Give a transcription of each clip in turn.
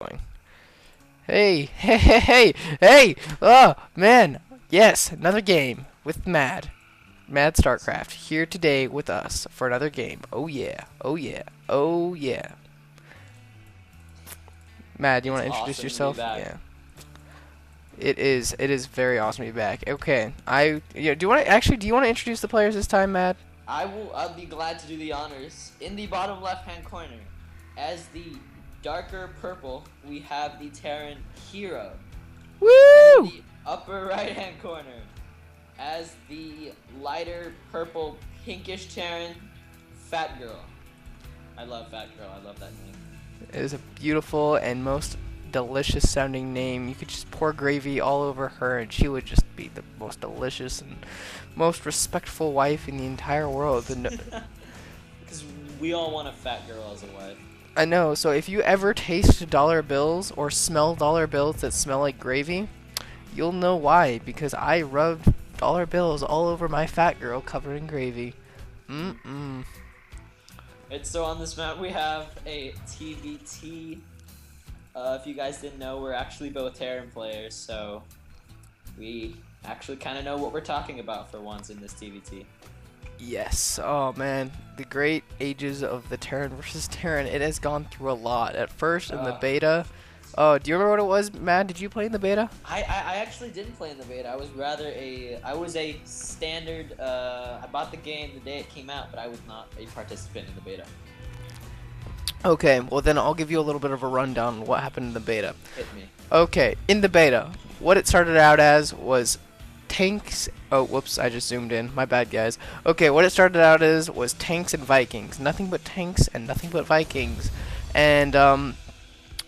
going. Hey, hey, hey, hey, hey! Oh, man! Yes, another game with Mad StarCraft here today with us for another game. Oh yeah, oh yeah, oh yeah. Mad, you It's want to introduce awesome to be yourself? back. Yeah. It is. It is very awesome to be back. Okay, do you want to actually? Do you want to introduce the players this time, Mad? I'll be glad to do the honors. In the bottom left-hand corner, as the darker purple, we have the Terran Heero. And in Woo! the upper right-hand corner, as the lighter purple pinkish Terran, Fatgurl. I love Fatgurl. I love that name. It is a beautiful and most delicious sounding name. You could just pour gravy all over her and she would just be the most delicious and most respectful wife in the entire world. And Because we all want a fat girl as a wife. I know, so if you ever taste dollar bills or smell dollar bills that smell like gravy, you'll know why, because I rubbed dollar bills all over my fat girl covered in gravy. Mm-mm. So on this map we have a TvT. If you guys didn't know, we're actually both Terran players, so we actually kind of know what we're talking about for once in this TvT. Yes. Oh man, the great ages of the Terran versus Terran. It has gone through a lot. At first in the beta. Oh, do you remember what it was, Matt? Did you play in the beta? I actually didn't play in the beta. I was a standard. I bought the game the day it came out, but I was not a participant in the beta. Okay, well then I'll give you a little bit of a rundown on what happened in the beta. Hit me. Okay, in the beta, what it started out as was tanks. Oh, whoops, I just zoomed in. My bad, guys. Okay, what it started out as was tanks and Vikings. Nothing but tanks and nothing but Vikings. And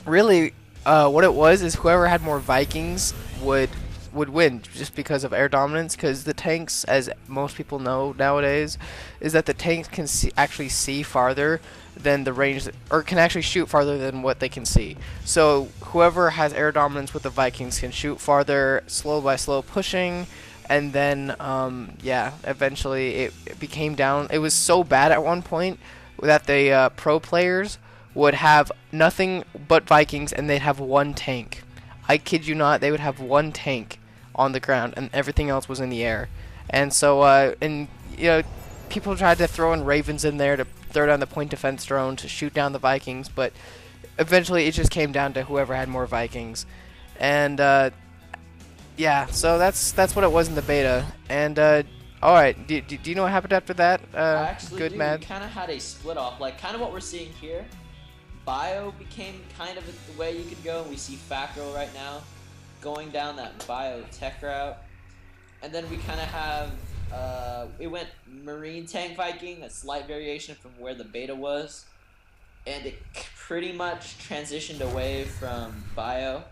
really, what it was is whoever had more Vikings would win just because of air dominance. Because the tanks, as most people know nowadays, is that the tanks can actually see farther than the range, or can actually shoot farther than what they can see. So whoever has air dominance with the Vikings can shoot farther, slow by slow pushing, and then yeah, eventually it became down. It was so bad at one point that the pro players would have nothing but Vikings and they'd have one tank. I kid you not, they would have one tank on the ground and everything else was in the air. And so and you know, people tried to throw in Ravens in there to throw down the point defense drone to shoot down the Vikings, but eventually it just came down to whoever had more Vikings. And yeah, so that's what it was in the beta. And all right, do you know what happened after that? I actually Good, do. Mad. We kind of had a split off, like kind of what we're seeing here. Bio became kind of the way you could go. We see Fatgurl right now going down that biotech route. And then we kind of have, it went Marine Tank Viking, a slight variation from where the beta was. And it pretty much transitioned away from Bio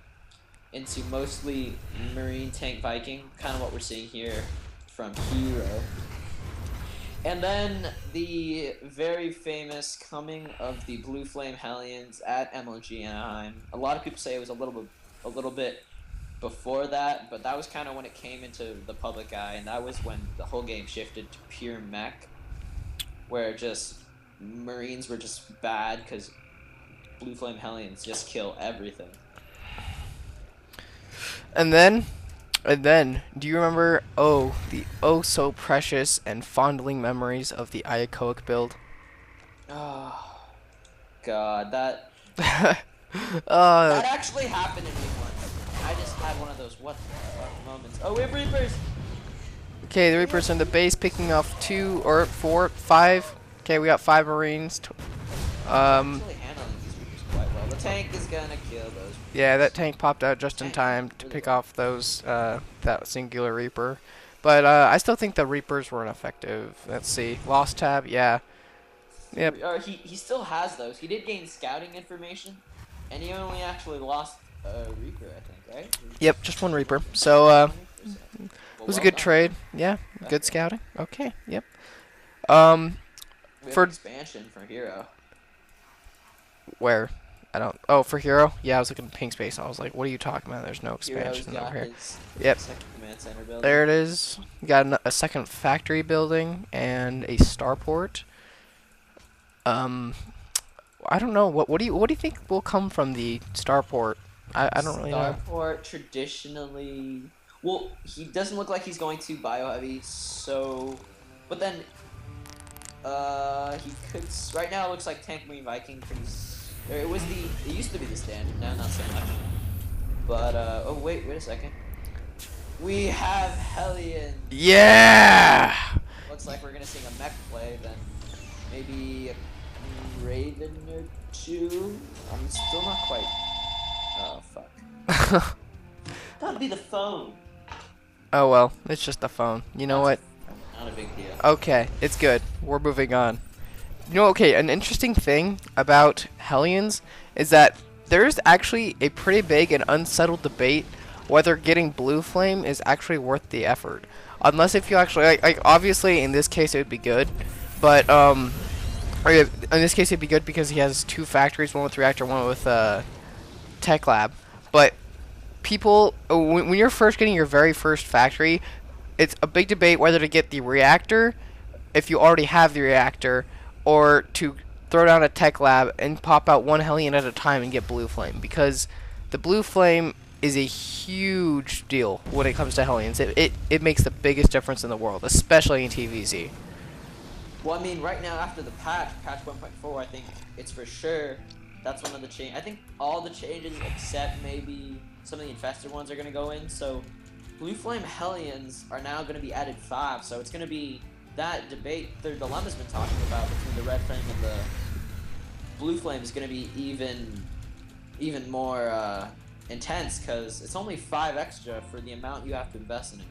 into mostly Marine Tank Viking, kind of what we're seeing here from Heero. And then the very famous coming of the Blue Flame Hellions at MLG Anaheim. A lot of people say it was a little bit before that, but that was kind of when it came into the public eye, and that was when the whole game shifted to pure mech, where just Marines were just bad because Blue Flame Hellions just kill everything. And then, do you remember, the so precious and fondling memories of the Iacoic build? Oh, God, that actually happened in me once. I just had one of those what the fuck moments. Oh, we have Reapers! Okay, the Reapers in the base picking off 2 or 4, 5. Okay, we got 5 Marines. Actually handling these Reapers quite well. The tank is gonna kill those. Yeah, that tank popped out just in time to pick off those that singular Reaper. But I still think the Reapers weren't effective. Let's see, lost tab. Yeah. Yep. He still has those. He did gain scouting information, and he only actually lost a Reaper, I think, right? Yep, just one Reaper. So it was a good done. trade. Yeah, good scouting. Okay. Yep. We have for expansion for Heero. where? I don't. Oh, for Heero? Yeah, I was looking at pink space. I was like, what are you talking about? There's no Hero's expansion got over here. his Yep. second command center building. There it is. We got a second factory building and a starport. I don't know. What do you think will come from the starport? I don't really know. Starport traditionally, well, he doesn't look like he's going to bio heavy, so, but then he could. Right now, it looks like Tank Marine Viking. Or it was the. It used to be the standard. Now, not so much. But oh wait a second. We have Hellion. Yeah. Looks like we're gonna see a mech play. Then maybe a Raven or two. I'm still not quite. Oh fuck. That'd be the phone. Oh well, it's just a phone. You know what? Not a big deal. Okay, it's good. We're moving on. You know, okay, an interesting thing about Hellions is that there's actually a pretty big and unsettled debate whether getting Blue Flame is actually worth the effort. Unless if you actually, like obviously in this case it would be good, but, in this case it'd be good because he has 2 factories, one with reactor, one with, tech lab. But people, when you're first getting your very first factory, it's a big debate whether to get the reactor, if you already have the reactor, or to throw down a tech lab and pop out 1 Hellion at a time and get Blue Flame, because the Blue Flame is a huge deal when it comes to Hellions. It makes the biggest difference in the world, especially in TVZ. Well, I mean, right now after the patch 1.4, I think it's for sure that's one of the change. I think all the changes except maybe some of the infested ones are going to go in. So Blue Flame Hellions are now going to be added 5. So it's going to be that debate the dilemma's been talking about between the Red Flame and the Blue Flame is going to be even more intense because it's only 5 extra for the amount you have to invest in it,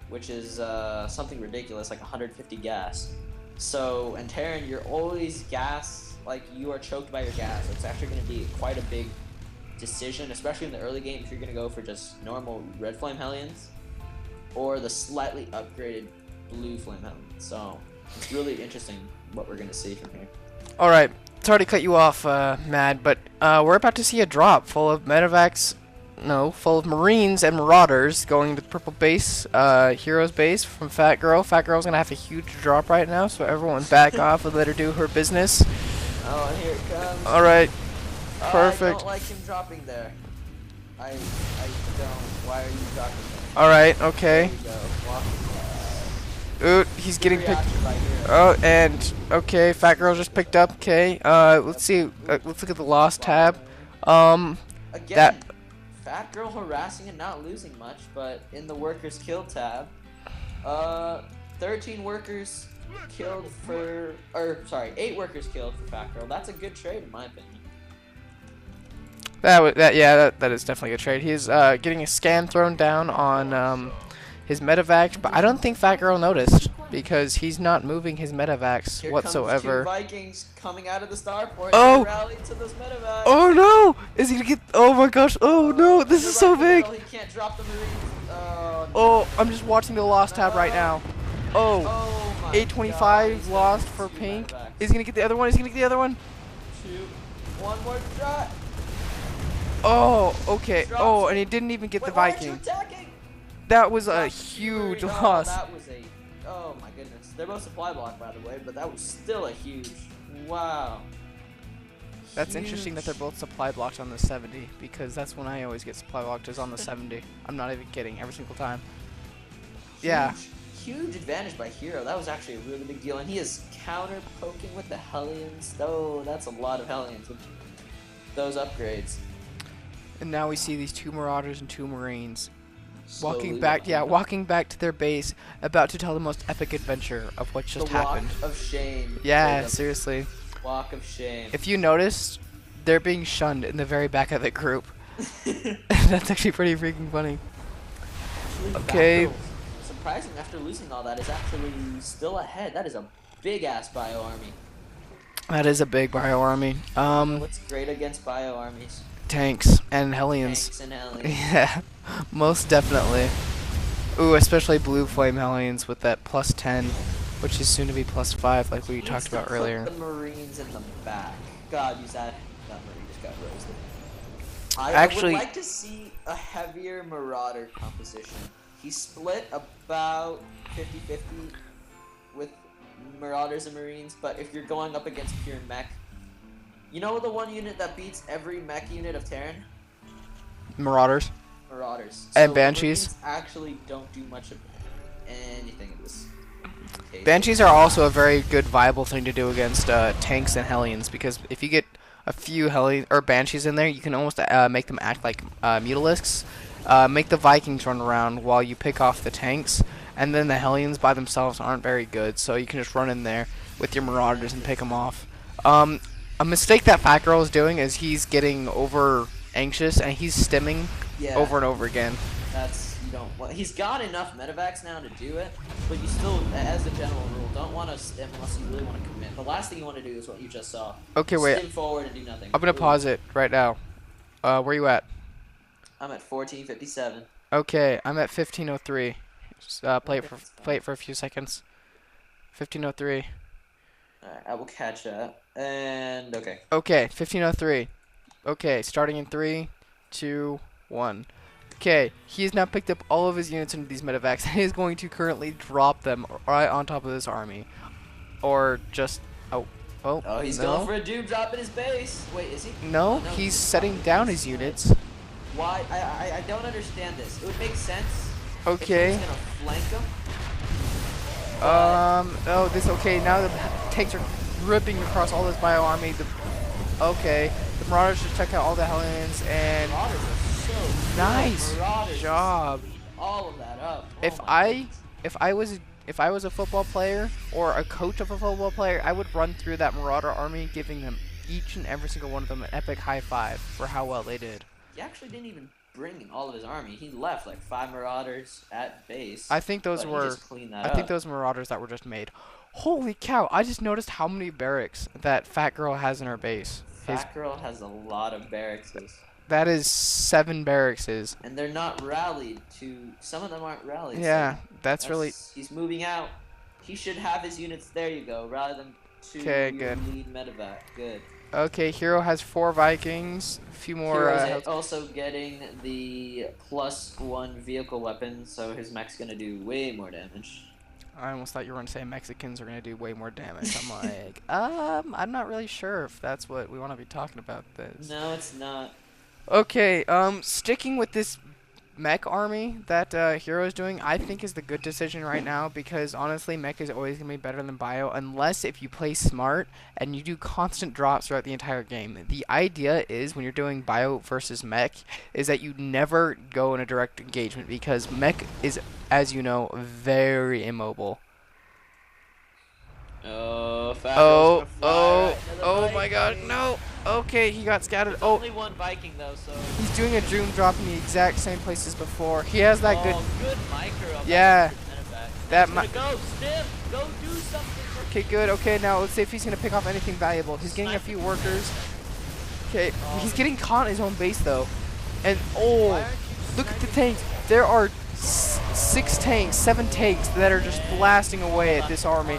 which is something ridiculous, like 150 gas. So in Terran, you're always gas, like you are choked by your gas. It's actually going to be quite a big decision, especially in the early game if you're going to go for just normal Red Flame Hellions or the slightly upgraded Blue Flame Hellions. So it's really interesting what we're going to see from here. Alright, sorry to cut you off, Mad, but we're about to see a drop full of medevacs, full of Marines and Marauders going to the purple base, Hero's base from Fatgurl. Fatgurl's gonna have a huge drop right now, so everyone back off and let her do her business. Oh, and here it comes. Alright, perfect. I don't like him dropping there. I don't. Why are you dropping there? Alright, okay. There you go. Walk. Ooh, he's getting picked. Oh, and okay, Fatgurl just picked up. Okay, let's see. Let's look at the lost tab. Again, that Fatgurl harassing and not losing much, but in the workers killed tab, 13 workers killed for, or sorry, 8 workers killed for Fatgurl. That's a good trade in my opinion. That is definitely a good trade. He's getting a scan thrown down on his medevacs, but I don't think Fatgurl noticed because he's not moving his medevacs Here whatsoever. Comes 2 Vikings coming out of the starport. Oh! Rally to those medevacs. Oh no! Is he gonna get? Oh my gosh! Oh no! This is so big! He can't drop the Marines. Oh, no. Oh, I'm just watching the lost tab right now. Oh, Oh my 825 God. lost for Two pink. medevacs. Is he gonna get the other one? Is he gonna get the other one? 2, 1 more shot. Oh, okay. Drops Oh, it. and he didn't even get the Why aren't you Viking. attacking? That was a That's huge scary. loss. Oh, that was a. Oh my goodness. They're both supply block, by the way, but that was still a huge. Wow. That's interesting that they're both supply blocked on the 70 because that's when I always get supply blocked is on the 70. I'm not even kidding. Every single time. Yeah. Huge advantage by Heero. That was actually a really big deal, and he is counter poking with the Hellions. Oh, that's a lot of Hellions with those upgrades. And now we see these 2 Marauders and 2 Marines. Slowly Walking back to their base, about to tell the most epic adventure of what just happened. Walk of shame. Yeah, seriously. Walk of shame. If you noticed, they're being shunned in the very back of the group. That's actually pretty freaking funny. Okay. Surprising after losing all that is actually still ahead. That is a big ass bio army. That is a big bio army. What's great against bio armies? Tanks and Hellions. Tanks and Hellions. Yeah, most definitely. Ooh, especially Blue Flame Hellions with that +10, which is soon to be +5, like we talked about earlier. Put the Marines in the back. God, that Marine just got roasted. I would like to see a heavier Marauder composition. He split about 50-50 with Marauders and Marines, but if you're going up against pure mech, You know the one unit that beats every mech unit of Terran? Marauders. Marauders. And So Banshees. Marines actually don't do much of anything in this case. Banshees are also a very good viable thing to do against tanks and Hellions, because if you get a few Hellions or Banshees in there, you can almost make them act like Mutalisks. Make the Vikings run around while you pick off the tanks, and then the Hellions by themselves aren't very good, so you can just run in there with your Marauders and pick them off. A mistake that Fatgurl is doing is he's getting over anxious and he's stimming over and over again. That's you don't. Well, he's got enough medevacs now to do it, but you still, as a general rule, don't want to stim unless you really want to commit. The last thing you want to do is what you just saw. Okay, wait. Stim forward and do nothing. I'm gonna pause it right now. Where you at? I'm at 1457. Okay, I'm at 1503. Just, play it for a few seconds. 1503. Alright, I will catch up. And okay. Okay, 1503. Okay, starting in 3, 2, 1. Okay, he's now picked up all of his units into these medevacs and is going to currently drop them right on top of this army. Or just oh, he's no. going for a doom drop in his base. Wait, is he? No, he's setting down his units. Why? I don't understand this. It would make sense. Okay. If he was gonna flank him. Oh, this okay. Now the tanks are ripping across all this bio army. Okay, the Marauders just check out all the Hellions and Marauders are so nice Marauders job. All of that up. If I was a football player or a coach of a football player, I would run through that Marauder army, giving them each and every single one of them an epic high five for how well they did. He actually didn't even bring all of his army. He left like 5 Marauders at base. I think those were. I think those Marauders that were just made. Holy cow! I just noticed how many barracks that Fatgurl has in her base. Fatgurl has a lot of barracks. That is 7 barracks. And they're not rallied to. Some of them aren't rallied. Yeah, so that's really. He's moving out. He should have his units. There you go. Rather than to good. lead medevac. Good. Okay, Heero has 4 Vikings. A few more. Hero's also getting the +1 vehicle weapon, so his mech's gonna do way more damage. I almost thought you were going to say Mexicans are going to do way more damage. I'm like, I'm not really sure if that's what we want to be talking about this. No, it's not. Okay, sticking with this mech army that Heero is doing, I think is the good decision right now, because honestly, mech is always going to be better than bio, unless if you play smart and you do constant drops throughout the entire game. The idea is, when you're doing bio versus mech, is that you never go in a direct engagement, because mech is, as you know, very immobile. Oh, my god, no! Okay, he got scattered. There's only one Viking though, so he's doing a doom drop in the exact same place as before. He has that good micro. Yeah. That go, Stim! Go do something. Okay, good. Okay, now let's see if he's gonna pick off anything valuable. He's getting a few workers. Okay, he's getting caught in his own base though. And look at the tanks. There are 6 tanks, 7 tanks that are just blasting away at this army.